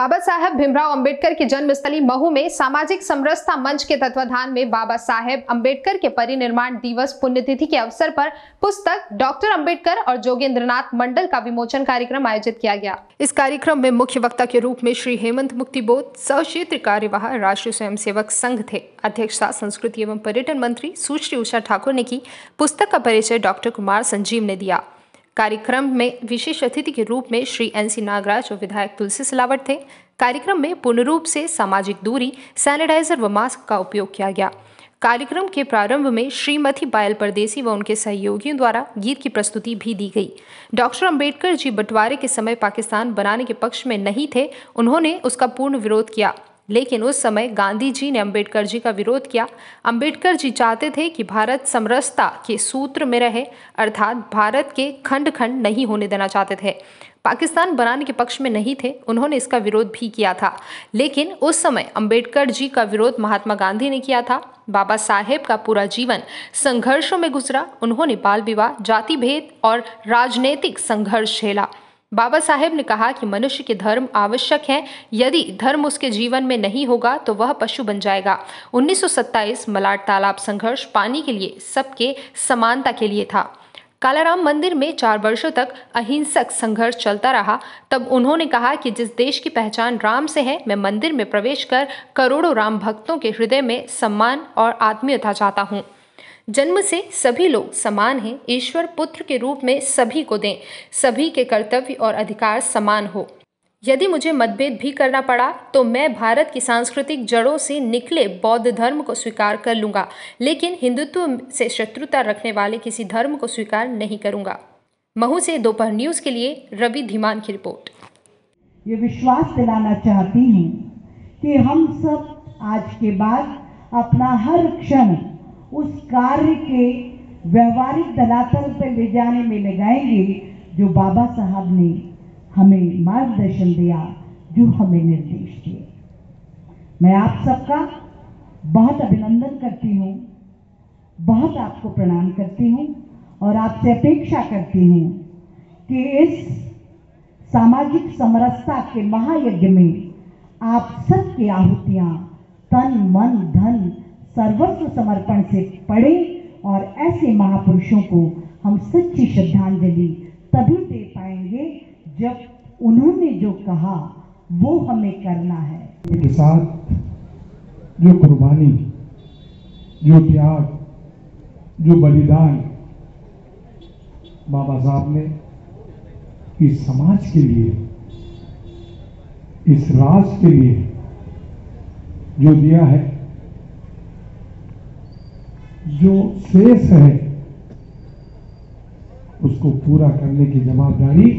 बाबा साहेब भीमराव अंबेडकर की जन्मस्थली महू में सामाजिक समरसता मंच के तत्वाधान में बाबा साहेब अंबेडकर के परिनिर्वाण दिवस पुण्यतिथि के अवसर पर पुस्तक डॉक्टर अंबेडकर और जोगेंद्रनाथ मंडल का विमोचन कार्यक्रम आयोजित किया गया। इस कार्यक्रम में मुख्य वक्ता के रूप में श्री हेमंत मुक्तिबोध सह क्षेत्र कार्यवाह राष्ट्रीय स्वयंसेवक संघ थे। अध्यक्षता संस्कृति एवं पर्यटन मंत्री सुश्री उषा ठाकुर ने की। पुस्तक का परिचय डॉक्टर कुमार संजीव ने दिया। कार्यक्रम में विशेष अतिथि के रूप में श्री NC नागराज और विधायक तुलसी सिलावट थे। कार्यक्रम में पूर्ण रूप से सामाजिक दूरी, सैनिटाइजर व मास्क का उपयोग किया गया। कार्यक्रम के प्रारंभ में श्रीमती पायल परदेसी व उनके सहयोगियों द्वारा गीत की प्रस्तुति भी दी गई। डॉक्टर अंबेडकर जी बंटवारे के समय पाकिस्तान बनाने के पक्ष में नहीं थे, उन्होंने उसका पूर्ण विरोध किया, लेकिन उस समय गांधी जी ने अंबेडकर जी का विरोध किया। अंबेडकर जी चाहते थे कि भारत समरसता के सूत्र में रहे, अर्थात भारत के खंड खंड नहीं होने देना चाहते थे। पाकिस्तान बनाने के पक्ष में नहीं थे, उन्होंने इसका विरोध भी किया था, लेकिन उस समय अंबेडकर जी का विरोध महात्मा गांधी ने किया था। बाबा साहेब का पूरा जीवन संघर्षों में गुजरा। उन्होंने बाल विवाह, जाति भेद और राजनीतिक संघर्ष झेला। बाबा साहेब ने कहा कि मनुष्य के धर्म आवश्यक हैं, यदि धर्म उसके जीवन में नहीं होगा तो वह पशु बन जाएगा। 1927 मलाड तालाब संघर्ष पानी के लिए, सबके समानता के लिए था। कालाराम मंदिर में 4 वर्षों तक अहिंसक संघर्ष चलता रहा। तब उन्होंने कहा कि जिस देश की पहचान राम से है, मैं मंदिर में प्रवेश कर करोड़ों राम भक्तों के हृदय में सम्मान और आत्मीयता चाहता हूँ। जन्म से सभी लोग समान हैं, ईश्वर पुत्र के रूप में सभी को दें, सभी के कर्तव्य और अधिकार समान हो। यदि मुझे मतभेद भी करना पड़ा तो मैं भारत की सांस्कृतिक जड़ों से निकले बौद्ध धर्म को स्वीकार कर लूंगा, लेकिन हिंदुत्व से शत्रुता रखने वाले किसी धर्म को स्वीकार नहीं करूंगा। महू से दोपहर न्यूज के लिए रवि धीमान की रिपोर्ट। ये विश्वास दिलाना चाहती हूँ कि हम सब आज के बाद अपना हर क्षण उस कार्य के व्यवहारिक धरातल पर ले जाने में लगाएंगे जो बाबा साहब ने हमें मार्गदर्शन दिया, जो हमें निर्देश दिए। मैं आप सबका बहुत अभिनंदन करती हूँ, बहुत आपको प्रणाम करती हूँ और आपसे अपेक्षा करती हूँ कि इस सामाजिक समरसता के महायज्ञ में आप सबकी आहुतियाँ तन मन धन सर्वस्व समर्पण से पढ़े और ऐसे महापुरुषों को हम सच्ची श्रद्धांजलि तभी दे पाएंगे जब उन्होंने जो कहा वो हमें करना है। के साथ जो कुर्बानी, जो त्याग, जो बलिदान बाबा साहब ने इस समाज के लिए, इस राष्ट्र के लिए जो दिया है, जो शेष है उसको पूरा करने की जवाबदारी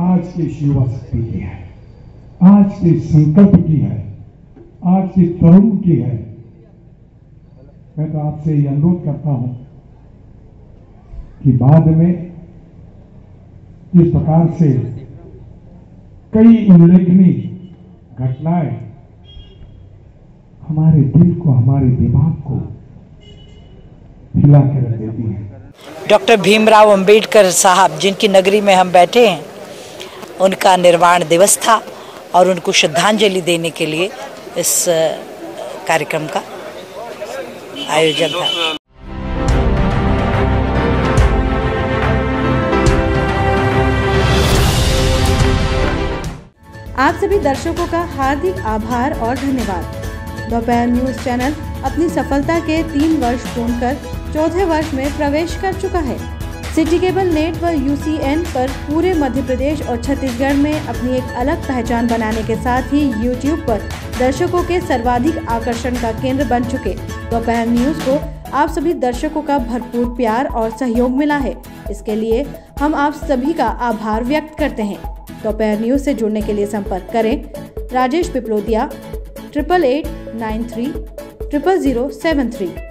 आज के युवा शक्ति की है, आज के संकल्प की है, आज के तरुण की है। मैं तो आपसे ये अनुरोध करता हूं कि बाद में जिस प्रकार से कई उल्लेखनीय घटनाएं हमारे दिल को, हमारे दिमाग को हिला के रख देती हैं। डॉक्टर भीमराव अंबेडकर साहब जिनकी नगरी में हम बैठे हैं, उनका निर्वाण दिवस था और उनको श्रद्धांजलि देने के लिए इस कार्यक्रम का आयोजन था। आप सभी दर्शकों का हार्दिक आभार और धन्यवाद। दोपहर न्यूज चैनल अपनी सफलता के 3 वर्ष पूर्ण कर चौथे वर्ष में प्रवेश कर चुका है। सिटी केबल नेट व UCN पर पूरे मध्य प्रदेश और छत्तीसगढ़ में अपनी एक अलग पहचान बनाने के साथ ही YouTube पर दर्शकों के सर्वाधिक आकर्षण का केंद्र बन चुके दोपहर न्यूज को आप सभी दर्शकों का भरपूर प्यार और सहयोग मिला है। इसके लिए हम आप सभी का आभार व्यक्त करते हैं। दोपहर न्यूज से जुड़ने के लिए संपर्क करें राजेश पिपलोदिया 8889300073।